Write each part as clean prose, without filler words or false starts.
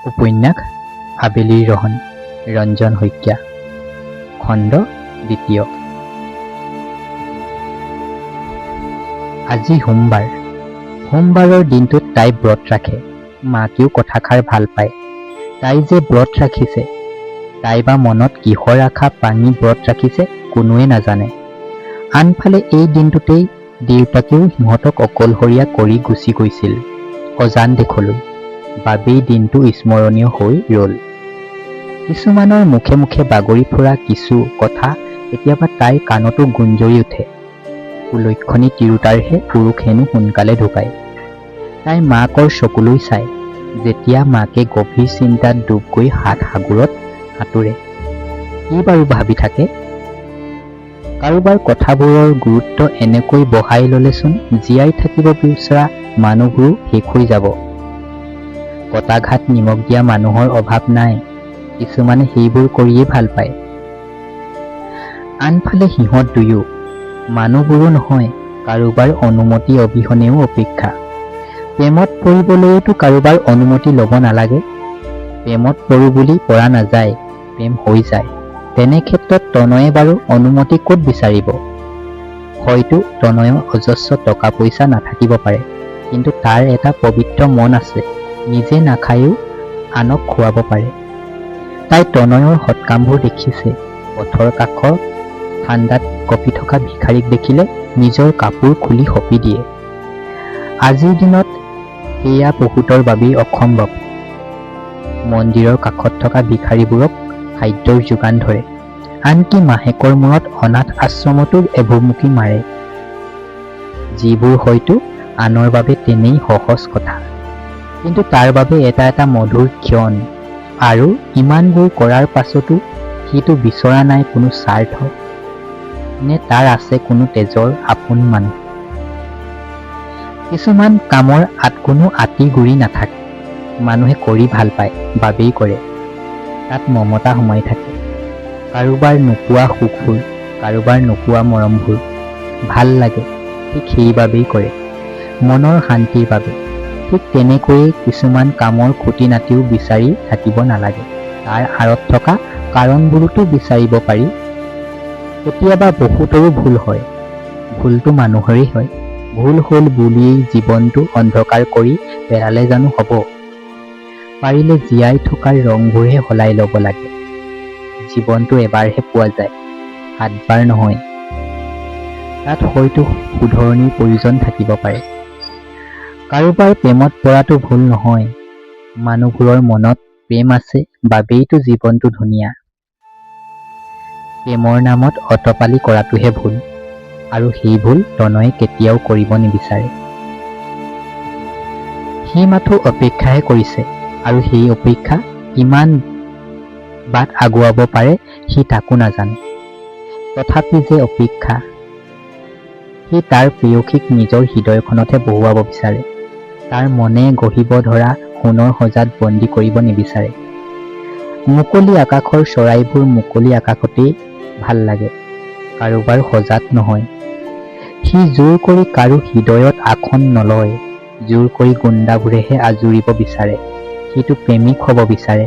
উপন্যাস আবেলিৰ ৰহণ ৰঞ্জন শইকীয়া খণ্ড দ্বিতীয়। আজি সোমবাৰৰ দিনটোত তাই ব্ৰত ৰাখে। মাকেও কথাষাৰ ভাল পায়। তাই যে ব্ৰত ৰাখিছে, তাই বা মনত কিহৰ আশা পাঙি ব্ৰত ৰাখিছে কোনোৱে নাজানে। আনফালে এই দিনটোতেই দেউতাকেও সিহঁতক অকলশৰীয়া কৰি গুচি গৈছিল অজান দেশলৈ। বাবেই দিনটো স্মৰণীয় হৈ ৰল। কিছুমানৰ মুখে মুখে বাগৰি ফুৰা কিছু কথা কেতিয়াবা তাইৰ কাণতো গুঞ্জৰি উঠে। কুলক্ষণী তিৰোতাৰহে পুৰুষ হেনো সোনকালে ঢুকায়। তাই মাকৰ চকুলৈ চায়, যেতিয়া মাকে গভীৰ চিন্তাত ডুব গৈ সাগৰত সাঁতোৰে। কি বাৰু ভাবি থাকে? কাৰোবাৰ কথাবোৰৰ গুৰুত্ব এনেকৈ বহাই ললেচোন জীয়াই থাকিব বিচৰা মানুহবোৰো শেষ হৈ যাব। কটাঘাত নিমখ দিয়া মানুহৰ অভাৱ নাই, কিছুমানে সেইবোৰ কৰিয়েই ভাল পায়। আনফালে সিহঁত দুয়ো মানুহবোৰো নহয়, কাৰোবাৰ অনুমতি অবিহনেও অপেক্ষা। প্ৰেমত পৰিবলৈওতো কাৰোবাৰ অনুমতি ল'ব নালাগে। প্ৰেমত পৰো বুলি পৰা নাযায়, প্ৰেম হৈ যায়। তেনে ক্ষেত্ৰত তনয়ে বাৰু অনুমতি ক'ত বিচাৰিব? হয়তো তনয়ৰ অজস্ৰ টকা পইচা নাথাকিব পাৰে, কিন্তু তাৰ এটা পবিত্ৰ মন আছে, নিজে নাখায়ো আনক খুৱাব পাৰে। তাই তনয়ৰ সৎকামবোৰ দেখিছে। পথৰ কাষৰ ঠাণ্ডাত কঁপি থকা ভিখাৰীক দেখিলে নিজৰ কাপোৰ খুলি সঁপি দিয়ে। আজিৰ দিনত সেয়া বহুতৰ বাবেই অসম্ভৱ। মন্দিৰৰ কাষত থকা ভিখাৰীবোৰক খাদ্যৰ যোগান ধৰে, আনকি মাহেকৰ মূৰত অনাথ আশ্ৰমতো এভুমুকি মাৰে, যিবোৰ হয়তো আনৰ বাবে তেনেই সহজ কথা, কিন্তু তাৰ বাবে এটা মধুৰ ক্ষণ। আৰু ইমানবোৰ কৰাৰ পাছতো সিটো বিচৰা নাই কোনো স্বাৰ্থ, নে তাৰ আছে কোনো তেজৰ আপোন মানুহ। কিছুমান কামৰ কোনো আতি গুৰি নাথাকে, মানুহে কৰি ভাল পায় বাবেই কৰে। তাত মমতা সোমাই থাকে। কাৰোবাৰ নোপোৱা সুখবোৰ, কাৰোবাৰ নোপোৱা মৰমবোৰ ভাল লাগে, ঠিক সেইবাবেই কৰে, মনৰ শান্তিৰ বাবে। ঠিক তেনেকৈয়ে কিছুমান কামৰ খুটি নাতিও বিচাৰি থাকিব নালাগে, তাৰ আঁৰত থকা কাৰণবোৰোতো বিচাৰিব পাৰি। কেতিয়াবা বহুতৰো ভুল হয়, ভুলটো মানুহৰেই হয়। ভুল হ'ল বুলিয়েই জীৱনটো অন্ধকাৰ কৰি পেলালে জানো হ'ব? পাৰিলে জীয়াই থকাৰ ৰংবোৰহে সলাই ল'ব লাগে। জীৱনটো এবাৰহে পোৱা যায়, 7 বাৰ নহয়। তাত হয়তো শুধৰণিৰ প্ৰয়োজন থাকিব পাৰে। কাৰোবাৰ প্ৰেমত পৰাটো ভুল নহয়, মানুহবোৰৰ মনত প্ৰেম আছে বাবেইতো জীৱনটো ধুনীয়া। প্ৰেমৰ নামত অতপালি কৰাটোহে ভুল, আৰু সেই ভুল তনয়ে কেতিয়াও কৰিব নিবিচাৰে। সি মাথো অপেক্ষাহে কৰিছে, আৰু সেই অপেক্ষা কিমান বাট আগুৱাব পাৰে সি তাকো নাজানে। তথাপি যে অপেক্ষা, সি তাৰ প্ৰেয়সীক নিজৰ হৃদয়খনতহে বহুৱাব বিচাৰে। তাৰ মনে গঢ়িব ধৰা সোণৰ সজাত বন্দী কৰিব নিবিচাৰে। মুকলি আকাশৰ চৰাইবোৰ মুকলি আকাশতেই ভাল লাগে, কাৰোবাৰ সজাত নহয়। সি জোৰ কৰি কাৰো হৃদয়ত আসন নলয়, জোৰ কৰি গুণ্ডাবোৰেহে আজুৰিব বিচাৰে। সিটো প্ৰেমিক হ'ব বিচাৰে,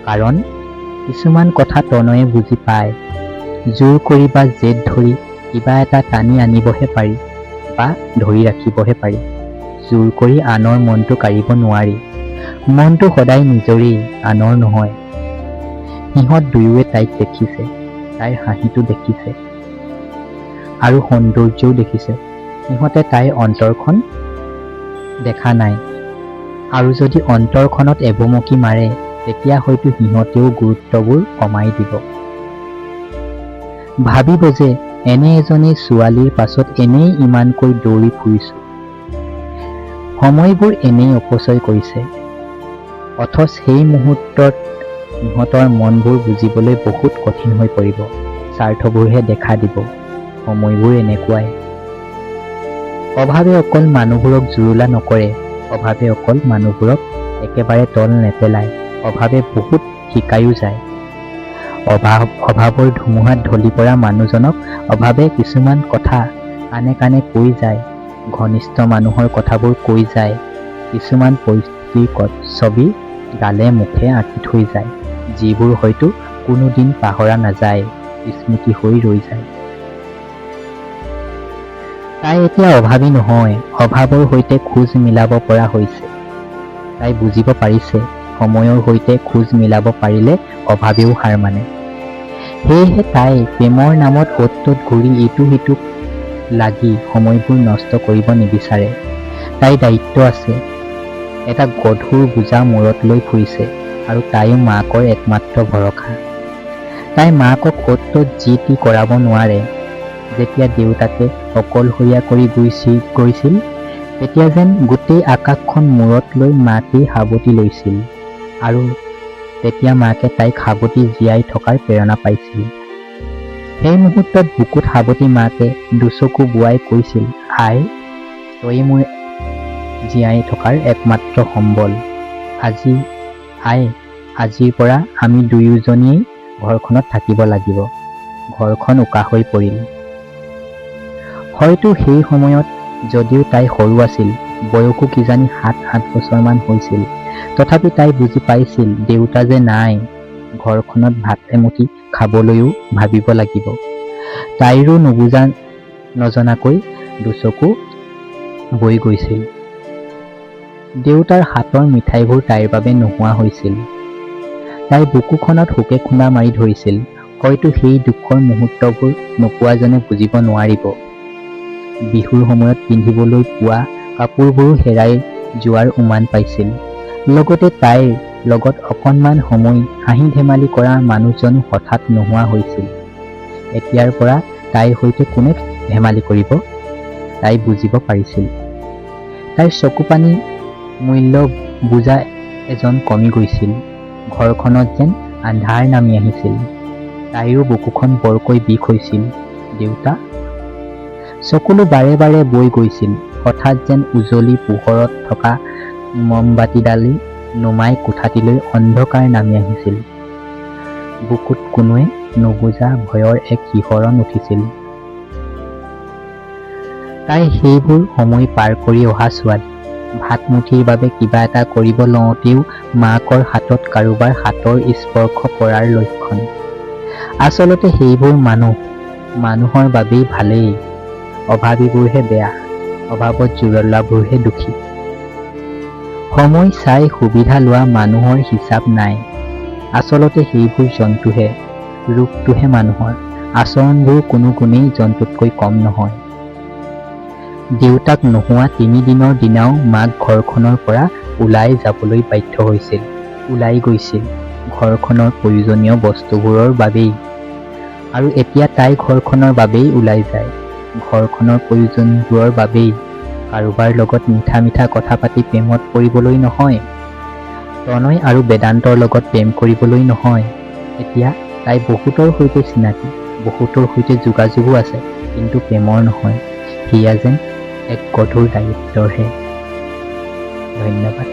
কাৰণ কিছুমান কথা তনয়ে বুজি পায়। জোৰ কৰি বা জেদ ধৰি কিবা এটা টানি আনিবহে পাৰি, বা ধৰি ৰাখিবহে পাৰি। জোৰ কৰি আনৰ মনটো কাঢ়িব নোৱাৰি। মনটো সদায় নিজৰেই, আনৰ নহয়। সিহঁত দুয়োৱে তাইক দেখিছে, তাইৰ হাঁহিটো দেখিছে, আৰু সৌন্দৰ্যও দেখিছে। সিহঁতে তাইৰ অন্তৰখন দেখা নাই, আৰু যদি অন্তৰখনত এভুমুকি মাৰে, তেতিয়া হয়তো সিহঁতেও গুৰুত্ববোৰ কমাই দিব। ভাবিব যে এনে এজনী ছোৱালীৰ পাছত এনেই ইমানকৈ দৌৰি ফুৰিছো, সময়বোৰ এনেই অপচয় কৰিছে। অথচ সেই মুহূৰ্তত সিহঁতৰ মনবোৰ বুজিবলৈ বহুত কঠিন হৈ পৰিব। স্বাৰ্থবোৰহে দেখা দিব। সময়বোৰ এনেকুৱাই। অভাৱে অকল মানুহবোৰক জুৰুলা নকৰে, অভাৱে অকল মানুহবোৰক একেবাৰে তল নেপেলায়, অভাৱে বহুত শিকায়ো যায়। অভাৱৰ ধুমুহাত ঢলি পৰা মানুহজনক অভাৱে কিছুমান কথা কাণে কাণে কৈ যায়, ঘনিষ্ঠ মানুহৰ কথাবোৰ কৈ যায়, কিছুমান পৰিস্থিতিৰ ছবি গালে মুখে আঁকি থৈ যায়, যিবোৰ হয়তো কোনোদিন পাহৰা নাযায়, স্মৃতি হৈ ৰৈ যায়। তাই এতিয়া অভাৱী নহয়, অভাৱৰ সৈতে খোজ মিলাব পৰা হৈছে। তাই বুজিব পাৰিছে সময়ৰ সৈতে খোজ মিলাব পাৰিলে অভাৱেও হাৰ মানে। সেয়েহে তাই প্ৰেমৰ নামত অ'ত ত'ত ঘূৰি ইটো সিটোক লাগি সময়বোৰ নষ্ট কৰিব নিবিচাৰে। তাইৰ দায়িত্ব আছে, এটা গধুৰ বোজা মূৰত লৈ ফুৰিছে আৰু তাইও মাকৰ একমাত্ৰ ভৰসা। তাই মাকক অ'ত ত'ত যি টি কৰাব নোৱাৰে। যেতিয়া দেউতাকে অকলশৰীয়া কৰি গৈছিল তেতিয়া যেন গোটেই আকাশখন মূৰত লৈ মাকেই সাৱটি লৈছিল আৰু তেতিয়া মাকে তাইক সাৱটি জীয়াই থকাৰ প্ৰেৰণা পাইছিল। সেই মুহূৰ্তত বুকুত সাৱটি মাকে দুচকু বোৱাই কৈছিল, আই, তই মোৰ জীয়াই থকাৰ একমাত্ৰ সম্বল। আজিৰ পৰা আমি দুয়োজনীয়েই ঘৰখনত থাকিব লাগিব। ঘৰখন উকা হৈ পৰিল। হয়তো সেই সময়ত যদিও তাই সৰু আছিল, বয়সো কিজানি 7-8 বছৰমান হৈছিল, তথাপি তাই বুজি পাইছিল দেউতা যে নাই, ঘৰখনত ভাত এমুঠি খাবলৈও ভাবিব লাগিব। তাইৰো নজনাকৈ দুচকু বৈ গৈছিল। দেউতাৰ হাতৰ মিঠাইবোৰ তাইৰ বাবে নোহোৱা হৈছিল। তাই বুকুখনত শোকে খুন্দা মাৰি ধৰিছিল। হয়তো সেই দুখৰ মুহূৰ্তবোৰ নোপোৱাজনে বুজিব নোৱাৰিব। বিহুৰ সময়ত পিন্ধিবলৈ পোৱা কাপোৰবোৰো হেৰাই যোৱাৰ উমান পাইছিল। লগতে তাইৰ লগত অকণমান সময় হাঁহি ধেমালি কৰা মানুহজনো হঠাৎ নোহোৱা হৈছিল। এতিয়াৰ পৰা তাইৰ সৈতে কোনে ধেমালি কৰিব? তাই বুজিব পাৰিছিল। তাইৰ চকুপানী মূল্য বুজা এজন কমি গৈছিল। ঘৰখনত যেন আন্ধাৰ নামি আহিছিল। তাইৰো বুকুখন বৰকৈ বিষ হৈছিল। দেউতা? চকুলো বাৰে বাৰে বৈ গৈছিল। হঠাৎ যেন উজলি পোহৰত থকা মমবাতিডালি নুমাই কোঠাটিলৈ অন্ধকাৰ নামি আহিছিল। বুকুত কোনোৱে নুবুজা ভয়ৰ এক শিহৰণ উঠিছিল। তাই সেইবোৰ সময় পাৰ কৰি অহা ছোৱালী। ভাতমুঠিৰ বাবে কিবা এটা কৰিব লওঁতেও মাকৰ হাতত কাৰোবাৰ হাতৰ স্পৰ্শ পৰাৰ লক্ষণ। আচলতে সেইবোৰ মানুহৰ বাবেই ভালেই। অভাৱীবোৰহে বেয়া, অভাৱত জুৰুলাবোৰহে দুখী। সময় চাই সুবিধা লোৱা মানুহৰ হিচাপ নাই। আচলতে সেইবোৰ জন্তুহে, ৰূপটোহে মানুহৰ। আচৰণবোৰ কোনো গুণেই জন্তুতকৈ কম নহয়। দেউতাক নোহোৱা 3 দিনৰ দিনাও মাক ঘৰখনৰ পৰা ওলাই যাবলৈ বাধ্য হৈছিল। ওলাই গৈছিল ঘৰখনৰ প্ৰয়োজনীয় বস্তুবোৰৰ বাবেই। আৰু এতিয়া তাই ঘৰখনৰ বাবেই ওলাই যায়। ঘৰখনৰ প্ৰয়োজনবোৰৰ বাবেই। কাৰোবাৰ লগত মিঠা মিঠা কথা পাতি প্ৰেমত পৰিবলৈ নহয়। প্ৰণয় আৰু বেদান্তৰ লগত প্ৰেম কৰিবলৈ নহয়। এতিয়া তাই বহুতৰ সৈতে চিনাকি, বহুতৰ সৈতে যোগাযোগো আছে, কিন্তু প্ৰেমৰ নহয়। সেয়া যেন এক গধুৰ দায়িত্বৰহে। ধন্যবাদ।